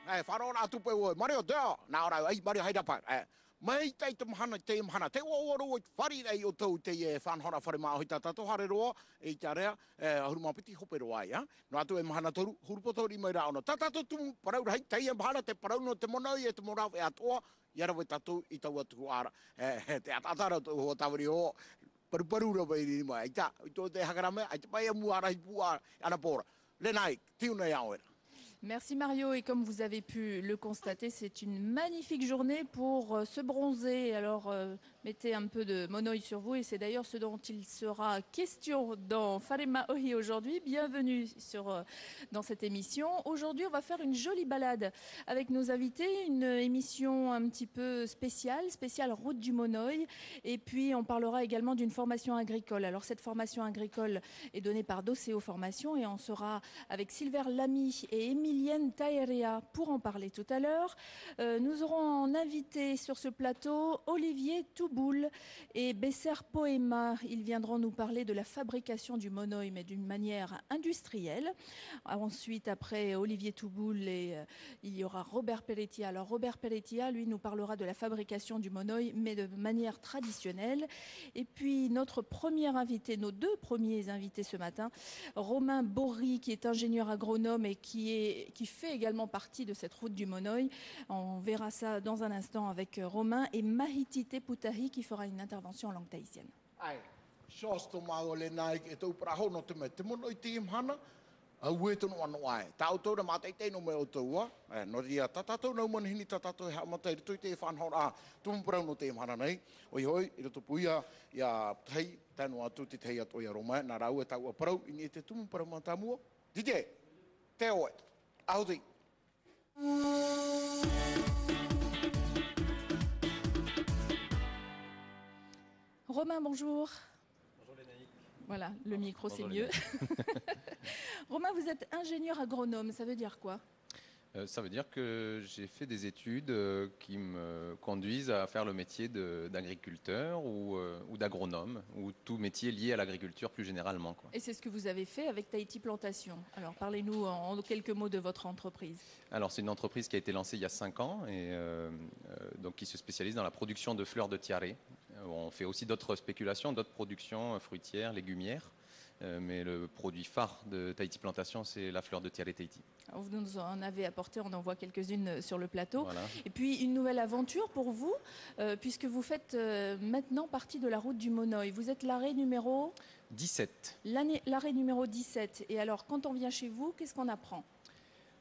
whanau nā tupe oi, Mario dea, nā ora, ai, Mario haida pai. Mai tei te mahana, te oro o whari rei o tau te whanhora whare maa hoi tātato hare roa, e kia rea, hurumapiti hope roa ia. No atu e mahana toru, hurupotori mai rā ono. Tātato tumu parau rei, tei e mahana te parau no te monoi e te morau e atoa, iara wai tātou i tau atu ara. Te atatara tu ho tawari o, paru ra vai ni mai, ta, i tō te hakarame, ai te pai e mua arahi pua ana pora. Lenai, tiu nei aoera. Merci Mario, et comme vous avez pu le constater, c'est une magnifique journée pour se bronzer. Alors mettez un peu de monoï sur vous, et c'est d'ailleurs ce dont il sera question dans Farema Ohi aujourd'hui. Bienvenue dans cette émission. Aujourd'hui, on va faire une jolie balade avec nos invités, une émission un petit peu spéciale route du monoï, et puis on parlera également d'une formation agricole. Alors cette formation agricole est donnée par Doceo Formation, et on sera avec Silver Lamy et Emilienne Taerea pour en parler tout à l'heure. Nous aurons en invité sur ce plateau Olivier Touboul et Besser Poema. Ils viendront nous parler de la fabrication du monoï, mais d'une manière industrielle. Ensuite, après Olivier Touboul, il y aura Robert Pelletia. Alors Robert Pelletia, lui, nous parlera de la fabrication du monoï, mais de manière traditionnelle. Et puis notre premier invité, nos deux premiers invités ce matin, Romain Bory, qui est ingénieur agronome et qui fait également partie de cette route du monoï. On verra ça dans un instant avec Romain, et Mahiti Teputahi qui fera une intervention en langue tahitienne. Ai, sosto mao le nai e tau praho no te me te mono i te imhana, a ue tono anu ai. Tau tau na mātai teino me o taua, no ria tatatou nau manihini tatatou hea matai ritu i te whanhora, tumu parau no te imhana nei. Oi hoi, i roto puia, ia tei, tanu atu te tei atu i a Roma, nā rau e tau a parau, i ni e te tumu parau mātamua. DJ, te oe, audi. Romain, bonjour. Bonjour Lénaïque. Voilà, le micro c'est mieux. Romain, vous êtes ingénieur agronome, ça veut dire quoi ? Ça veut dire que j'ai fait des études qui me conduisent à faire le métier d'agriculteur ou d'agronome, ou tout métier lié à l'agriculture plus généralement, quoi. Et c'est ce que vous avez fait avec Tahiti Plantation. Alors parlez-nous en quelques mots de votre entreprise. Alors c'est une entreprise qui a été lancée il y a 5 ans et donc qui se spécialise dans la production de fleurs de tiare. On fait aussi d'autres spéculations, d'autres productions fruitières, légumières. Mais le produit phare de Tahiti Plantation, c'est la fleur de tiare Tahiti. Alors vous nous en avez apporté, on en voit quelques-unes sur le plateau. Voilà. Et puis une nouvelle aventure pour vous, puisque vous faites maintenant partie de la route du monoï. Vous êtes l'arrêt numéro 17. L'arrêt numéro 17. Et alors, quand on vient chez vous, qu'est-ce qu'on apprend ?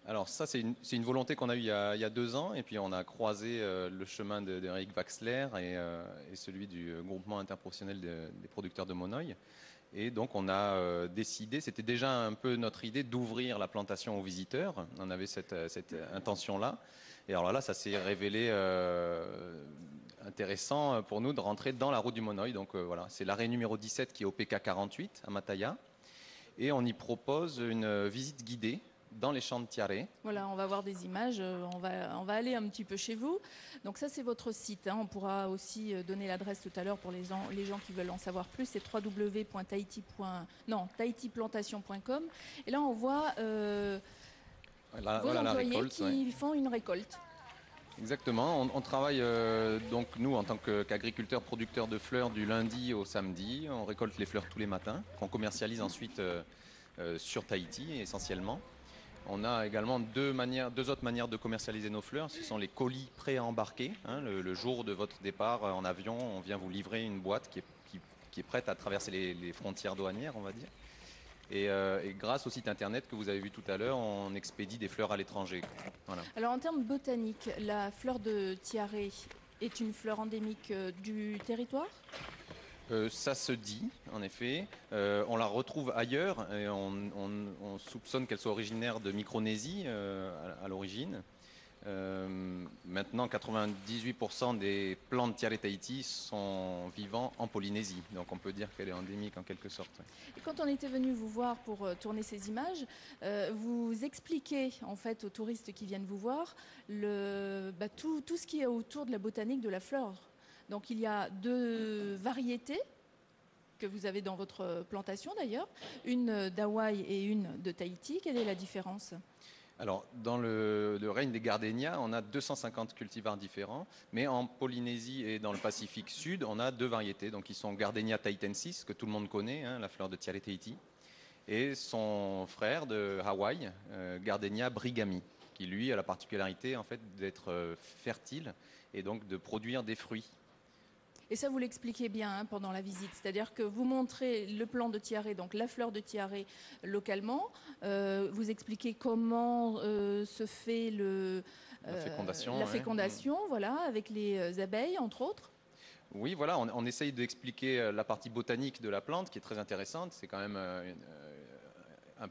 Alors ça, c'est une volonté qu'on a eue il y a 2 ans, et puis on a croisé le chemin d'Eric Waxler et celui du groupement interprofessionnel des producteurs de monoï. Et donc on a décidé, c'était déjà un peu notre idée d'ouvrir la plantation aux visiteurs. On avait cette intention-là. Et alors là, ça s'est révélé intéressant pour nous de rentrer dans la route du monoï. Donc voilà, c'est l'arrêt numéro 17 qui est au PK 48 à Mataya. Et on y propose une visite guidée dans les champs de tiare. Voilà, on va voir des images, on va aller un petit peu chez vous. Donc ça, c'est votre site, hein. On pourra aussi donner l'adresse tout à l'heure pour les gens qui veulent en savoir plus. C'est tahitiplantation.com. Et là, on voit vos employés qui font une récolte. Exactement. On travaille donc nous en tant qu'agriculteurs producteurs de fleurs du lundi au samedi. On récolte les fleurs tous les matins, qu'on commercialise ensuite sur Tahiti essentiellement. On a également deux autres manières de commercialiser nos fleurs. Ce sont les colis pré-embarqués. Hein, le jour de votre départ en avion, on vient vous livrer une boîte qui est prête à traverser les frontières douanières, on va dire. Et grâce au site internet que vous avez vu tout à l'heure, on expédie des fleurs à l'étranger. Voilà. Alors en termes botaniques, la fleur de tiare est une fleur endémique du territoire ? Ça se dit, en effet. On la retrouve ailleurs et on soupçonne qu'elle soit originaire de Micronésie à l'origine. Maintenant, 98% des plantes tiare Tahiti sont vivants en Polynésie. Donc on peut dire qu'elle est endémique en quelque sorte. Et quand on était venu vous voir pour tourner ces images, vous expliquez en fait aux touristes qui viennent vous voir tout ce qui est autour de la botanique de la flore. Donc il y a 2 variétés que vous avez dans votre plantation d'ailleurs, une d'Hawaï et une de Tahiti. Quelle est la différence ? Alors, dans le règne des gardénias, on a 250 cultivars différents, mais en Polynésie et dans le Pacifique Sud, on a deux variétés. Donc, ils sont Gardenia tahitensis, que tout le monde connaît, hein, la fleur de Tiare Tahiti, et son frère de Hawaï, Gardenia brigami, qui lui a la particularité en fait d'être fertile et donc de produire des fruits. Et ça, vous l'expliquez bien hein, pendant la visite. C'est-à-dire que vous montrez le plant de tiare, donc la fleur de tiare localement. Vous expliquez comment se fait La la fécondation. fécondation, voilà, avec les abeilles, entre autres. Oui, voilà, on essaye d'expliquer la partie botanique de la plante qui est très intéressante. C'est quand même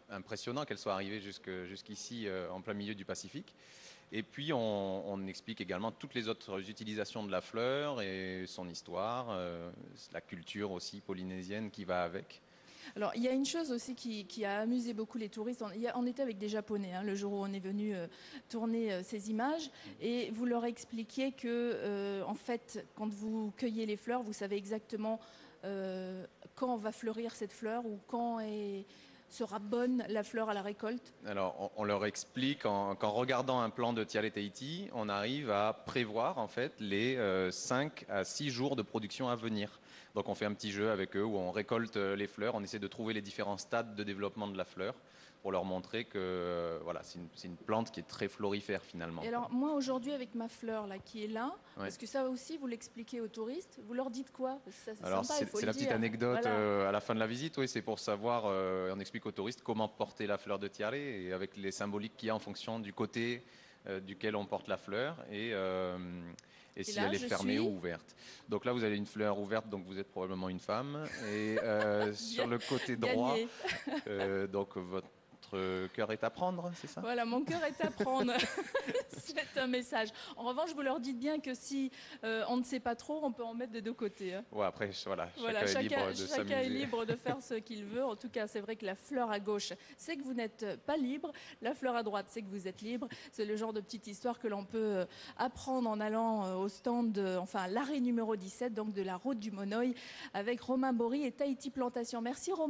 impressionnant qu'elle soit arrivée jusqu'ici en plein milieu du Pacifique. Et puis on explique également toutes les autres utilisations de la fleur et son histoire, la culture aussi polynésienne qui va avec. Alors, il y a une chose aussi qui a amusé beaucoup les touristes. On était avec des Japonais hein, le jour où on est venu tourner ces images. Et vous leur expliquiez que, en fait, quand vous cueillez les fleurs, vous savez exactement quand va fleurir cette fleur ou quand sera bonne la fleur à la récolte. Alors, on leur explique qu'en regardant un plan de Tiare Tahiti, on arrive à prévoir en fait les 5 à 6 jours de production à venir. Donc, on fait un petit jeu avec eux où on récolte les fleurs, on essaie de trouver les différents stades de développement de la fleur pour leur montrer que voilà, c'est une plante qui est très florifère finalement. Et alors, moi aujourd'hui, avec ma fleur là, qui est là, Ouais. parce que ça aussi, vous l'expliquez aux touristes, vous leur dites quoi? C'est Alors sympa, il faut c'est le la petite dire. anecdote Voilà. à la fin de la visite, oui, c'est pour savoir, on explique aux touristes comment porter la fleur de tiare et avec les symboliques qu'il y a en fonction du côté duquel on porte la fleur et si là, elle est je fermée suis ou ouverte. Donc là, vous avez une fleur ouverte, donc vous êtes probablement une femme. Et sur le côté droit, Gagné. donc votre cœur est à prendre, c'est ça? Voilà, mon cœur est à prendre. C'est un message. En revanche, vous leur dites bien que si on ne sait pas trop, on peut en mettre des deux côtés. Hein. Ouais, après, voilà, Voilà, chacun est libre de chacun est s'amuser. libre de faire ce qu'il veut. En tout cas, c'est vrai que la fleur à gauche, c'est que vous n'êtes pas libre. La fleur à droite, c'est que vous êtes libre. C'est le genre de petite histoire que l'on peut apprendre en allant au stand, enfin à l'arrêt numéro 17, donc de la route du Monoï, avec Romain Bory et Tahiti Plantation. Merci Romain.